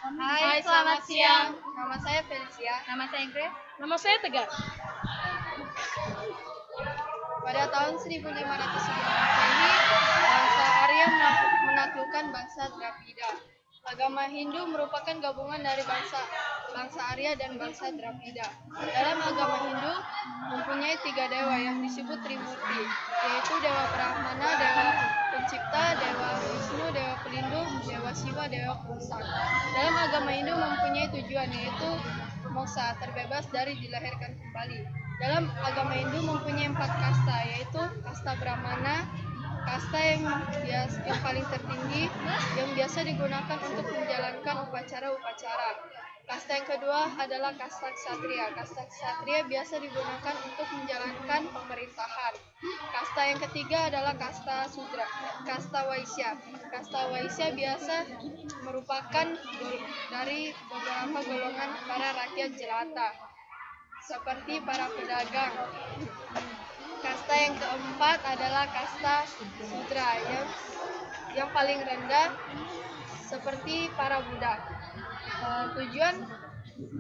Hai, selamat siang. Nama saya Felicia. Nama saya Grace. Nama saya Tegar. Pada tahun 1500 sebelum Masehi, bangsa Arya menaklukkan bangsa Dravida. Agama Hindu merupakan gabungan dari bangsa Arya dan bangsa Dravida. Dalam agama Hindu mempunyai 3 dewa yang disebut Trimurti, yaitu Dewa Brahmana, Dewa Pencipta, Dewa Wisnu, Dewa Pelindung, Dewa Siwa, Dewa Perusak. Dalam agama Hindu mempunyai tujuan, yaitu moksa, terbebas dari dilahirkan kembali. Dalam agama Hindu mempunyai 4 kasta, yaitu kasta Brahmana, kasta yang paling tertinggi yang biasa digunakan untuk menjalankan upacara-upacara. Kasta yang kedua adalah kasta Ksatria. Kasta Ksatria biasa digunakan untuk menjalankan pemerintahan. Kasta yang ketiga adalah kasta Sudra, kasta Waisya. Kasta Waisya biasa merupakan dari beberapa golongan para rakyat jelata, seperti para pedagang. Kasta yang keempat adalah kasta Sudra yang paling rendah, seperti para budak. Tujuan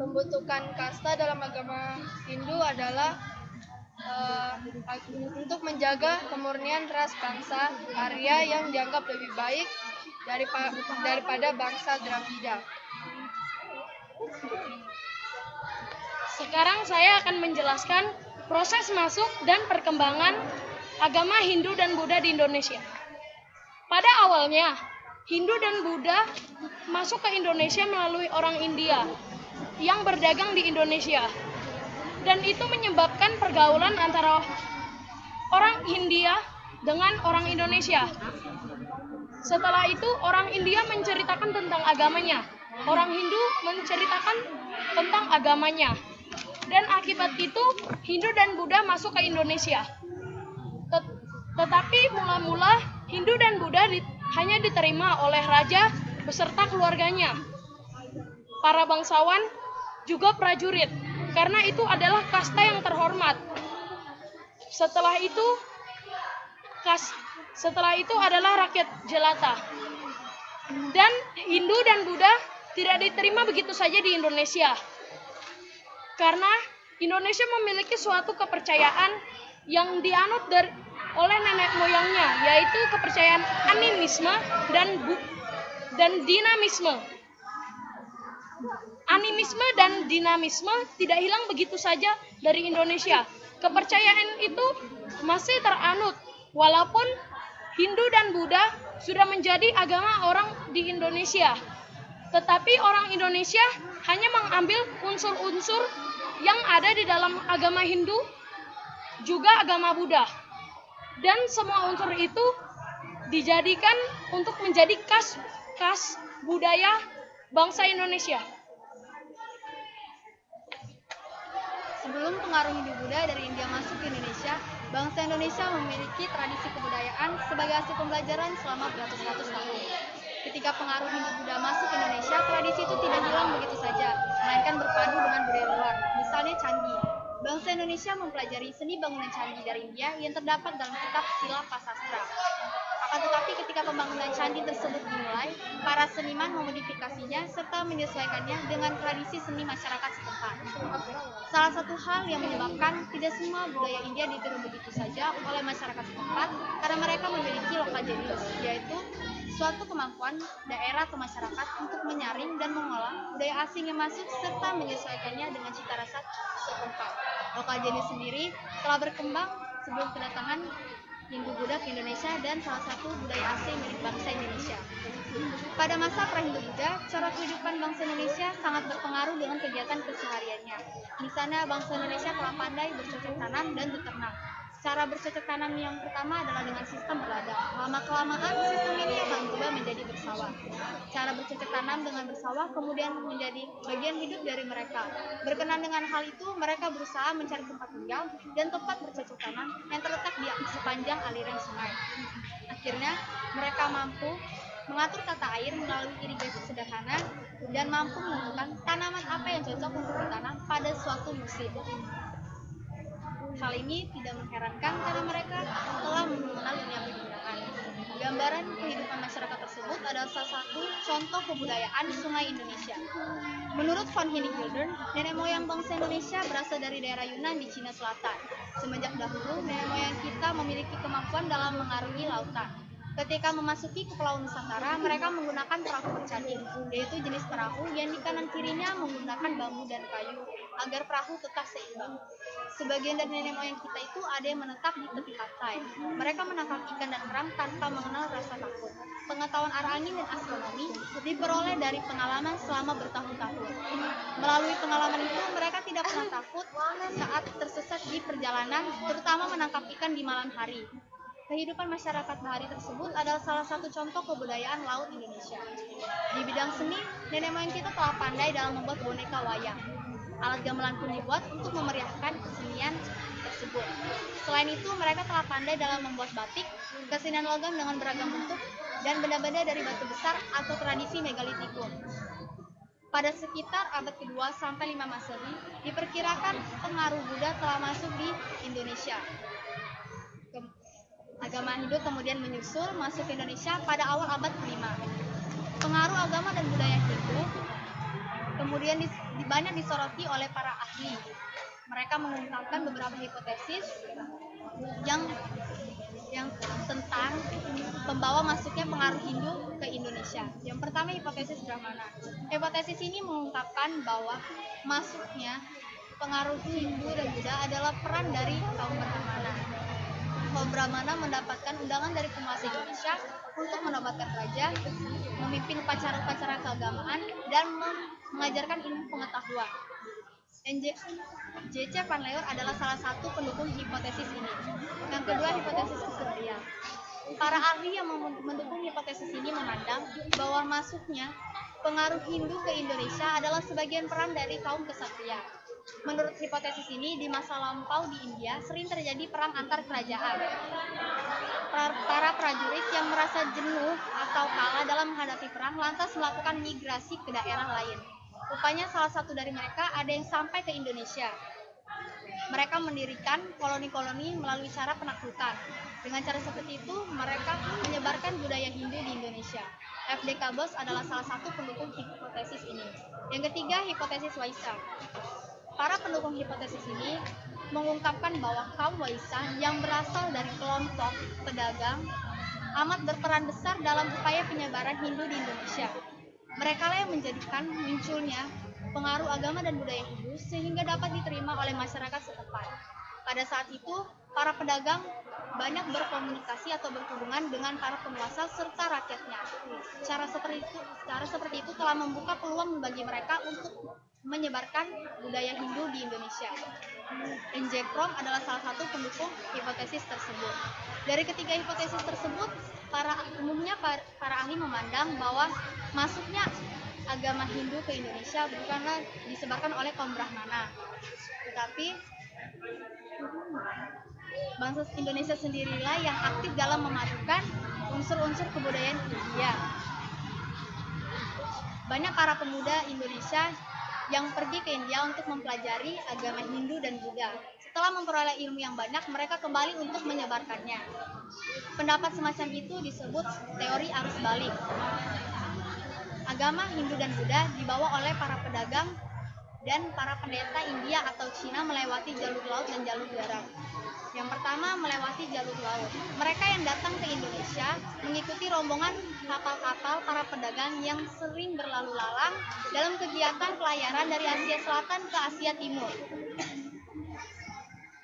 pembentukan kasta dalam agama Hindu adalah untuk menjaga kemurnian ras bangsa Arya yang dianggap lebih baik daripada bangsa Dravida. Sekarang saya akan menjelaskan proses masuk dan perkembangan agama Hindu dan Buddha di Indonesia. Pada awalnya, Hindu dan Buddha masuk ke Indonesia melalui orang India yang berdagang di Indonesia. Dan itu menyebabkan pergaulan antara orang India dengan orang Indonesia. Setelah itu, orang India menceritakan tentang agamanya. Orang Hindu menceritakan tentang agamanya. Dan akibat itu, Hindu dan Buddha masuk ke Indonesia. Tetapi mula-mula, Hindu dan Buddha hanya diterima oleh raja beserta keluarganya, para bangsawan, juga prajurit, karena itu adalah kasta yang terhormat. Setelah itu adalah rakyat jelata. Dan Hindu dan Buddha tidak diterima begitu saja di Indonesia. Karena Indonesia memiliki suatu kepercayaan yang dianut oleh nenek moyangnya, yaitu kepercayaan animisme dan dinamisme. Animisme dan dinamisme tidak hilang begitu saja dari Indonesia. Kepercayaan itu masih teranut, walaupun Hindu dan Buddha sudah menjadi agama orang di Indonesia. Tetapi orang Indonesia hanya mengambil unsur-unsur yang ada di dalam agama Hindu, juga agama Buddha. Dan semua unsur itu dijadikan untuk menjadi khas budaya bangsa Indonesia. Sebelum pengaruh Hindu-Buddha dari India masuk ke Indonesia, bangsa Indonesia memiliki tradisi kebudayaan sebagai hasil pembelajaran selama beratus-ratus tahun. Ketika pengaruh Hindu-Buddha masuk ke Indonesia, tradisi itu tidak hilang begitu saja, melainkan berpadu dengan budaya luar, misalnya candi. Bangsa Indonesia mempelajari seni bangunan candi dari India yang terdapat dalam kitab Sila Pasastra. Akan tetapi ketika pembangunan candi tersebut dimulai, para seniman memodifikasinya serta menyesuaikannya dengan tradisi seni masyarakat setempat. Salah satu hal yang menyebabkan tidak semua budaya India ditiru begitu saja oleh masyarakat setempat karena mereka memiliki lokal genius, yaitu suatu kemampuan daerah atau masyarakat untuk menyaring dan mengolah budaya asing yang masuk serta menyesuaikannya dengan cita rasa setempat. Lokal genius sendiri telah berkembang sebelum kedatangan Hindu-Buddha ke Indonesia dan salah satu budaya asing milik bangsa Indonesia. Pada masa pra-Hindu-Buddha, cara kehidupan bangsa Indonesia sangat berpengaruh dengan kegiatan kesehariannya. Misalnya, bangsa Indonesia telah pandai bercocok tanam dan beternak. Cara bercocok tanam yang pertama adalah dengan sistem berladang. Lama-kelamaan, sistem ini akan berubah menjadi bersawah. Cara bercocok tanam dengan bersawah kemudian menjadi bagian hidup dari mereka. Berkenan dengan hal itu, mereka berusaha mencari tempat tinggal dan tempat bercocok tanam yang terletak di sepanjang aliran sungai. Akhirnya, mereka mampu mengatur tata air melalui irigasi sederhana dan mampu menentukan tanaman apa yang cocok untuk ditanam pada suatu musim. Hal ini tidak mengherankan karena mereka telah mengenal dunia perdagangan. Gambaran kehidupan masyarakat tersebut adalah salah satu contoh kebudayaan Sungai Indonesia. Menurut Von Hinigilder, nenek moyang bangsa Indonesia berasal dari daerah Yunan di Cina Selatan. Semenjak dahulu, nenek moyang kita memiliki kemampuan dalam mengarungi lautan. Ketika memasuki Kepulauan Nusantara, mereka menggunakan perahu bercading, yaitu jenis perahu yang di kanan kirinya menggunakan bambu dan kayu agar perahu tetap seimbang. Sebagian dari nenek moyang kita itu ada yang menetap di tepi pantai. Mereka menangkap ikan dan kerang tanpa mengenal rasa takut. Pengetahuan arah angin dan astronomi diperoleh dari pengalaman selama bertahun-tahun. Melalui pengalaman itu, mereka tidak pernah takut saat tersesat di perjalanan, terutama menangkap ikan di malam hari. Kehidupan masyarakat bahari tersebut adalah salah satu contoh kebudayaan laut Indonesia. Di bidang seni, nenek moyang kita telah pandai dalam membuat boneka wayang. Alat gamelan pun dibuat untuk memeriahkan kesenian tersebut. Selain itu, mereka telah pandai dalam membuat batik, kesenian logam dengan beragam bentuk, dan benda-benda dari batu besar atau tradisi megalitikum. Pada sekitar abad kedua sampai 5 Masehi, diperkirakan pengaruh Buddha telah masuk di Indonesia. Agama Hindu kemudian menyusul masuk ke Indonesia pada awal abad ke-5. Pengaruh agama dan budaya Hindu kemudian banyak disoroti oleh para ahli. Mereka mengungkapkan beberapa hipotesis yang tentang pembawa masuknya pengaruh Hindu ke Indonesia. Yang pertama, hipotesis Brahmana. Hipotesis ini mengungkapkan bahwa masuknya pengaruh Hindu dan Buddha adalah peran dari kaum Brahmana. Kaum Brahmana mendapatkan undangan dari penguasa Indonesia untuk menobatkan raja, memimpin upacara-upacara keagamaan, dan mengajarkan ilmu pengetahuan. J.C. Van Leeuwen adalah salah satu pendukung hipotesis ini. Yang kedua, hipotesis kesatria. Para ahli yang mendukung hipotesis ini memandang bahwa masuknya pengaruh Hindu ke Indonesia adalah sebagian peran dari kaum kesatria. Menurut hipotesis ini, di masa lampau di India sering terjadi perang antar kerajaan. Para prajurit yang merasa jenuh atau kalah dalam menghadapi perang lantas melakukan migrasi ke daerah lain. Rupanya salah satu dari mereka ada yang sampai ke Indonesia. Mereka mendirikan koloni-koloni melalui cara penaklukan. Dengan cara seperti itu, mereka menyebarkan budaya Hindu di Indonesia. F.D.K. Bos adalah salah satu pendukung hipotesis ini. Yang ketiga, hipotesis Waisa. Para pendukung hipotesis ini mengungkapkan bahwa kaum Waisa yang berasal dari kelompok pedagang amat berperan besar dalam upaya penyebaran Hindu di Indonesia. Mereka lah yang menjadikan munculnya pengaruh agama dan budaya Hindu sehingga dapat diterima oleh masyarakat setempat. Pada saat itu, para pedagang banyak berkomunikasi atau berhubungan dengan para penguasa serta rakyatnya. Cara seperti itu telah membuka peluang bagi mereka untuk menyebarkan budaya Hindu di Indonesia. N.J. Fromm adalah salah satu pendukung hipotesis tersebut. Dari ketiga hipotesis tersebut, para ahli memandang bahwa masuknya agama Hindu ke Indonesia bukanlah disebarkan oleh kaum Brahmana, tetapi bangsa Indonesia sendirilah yang aktif dalam memadukan unsur-unsur kebudayaan India. Banyak para pemuda Indonesia yang pergi ke India untuk mempelajari agama Hindu dan Buddha. Setelah memperoleh ilmu yang banyak, mereka kembali untuk menyebarkannya. Pendapat semacam itu disebut teori arus balik. Agama Hindu dan Buddha dibawa oleh para pedagang dan para pendeta India atau Cina melewati jalur laut dan jalur darat. Yang pertama, melewati jalur laut. Mereka yang datang ke Indonesia mengikuti rombongan kapal-kapal para pedagang yang sering berlalu lalang dalam kegiatan pelayaran dari Asia Selatan ke Asia Timur.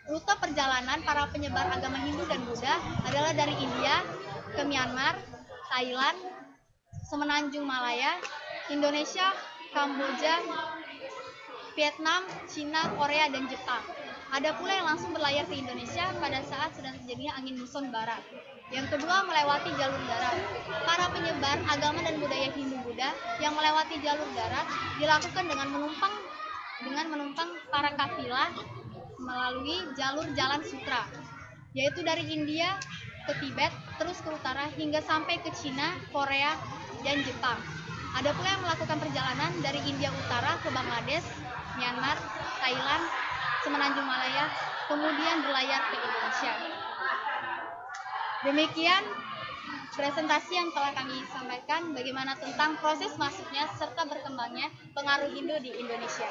Rute perjalanan para penyebar agama Hindu dan Buddha adalah dari India ke Myanmar, Thailand, Semenanjung Malaya, Indonesia, Kamboja, Vietnam, Cina, Korea, dan Jepang. Ada pula yang langsung berlayar ke Indonesia pada saat sedang terjadinya angin muson barat. Yang kedua, melewati jalur darat. Para penyebar agama dan budaya Hindu-Buddha yang melewati jalur darat dilakukan dengan menumpang para kafilah melalui jalur jalan sutra, yaitu dari India ke Tibet, terus ke utara hingga sampai ke Cina, Korea, dan Jepang. Ada pula yang melakukan perjalanan dari India Utara ke Bangladesh, Myanmar, Thailand, Semenanjung Malaya, kemudian berlayar ke Indonesia. Demikian presentasi yang telah kami sampaikan bagaimana tentang proses masuknya serta berkembangnya pengaruh Hindu di Indonesia.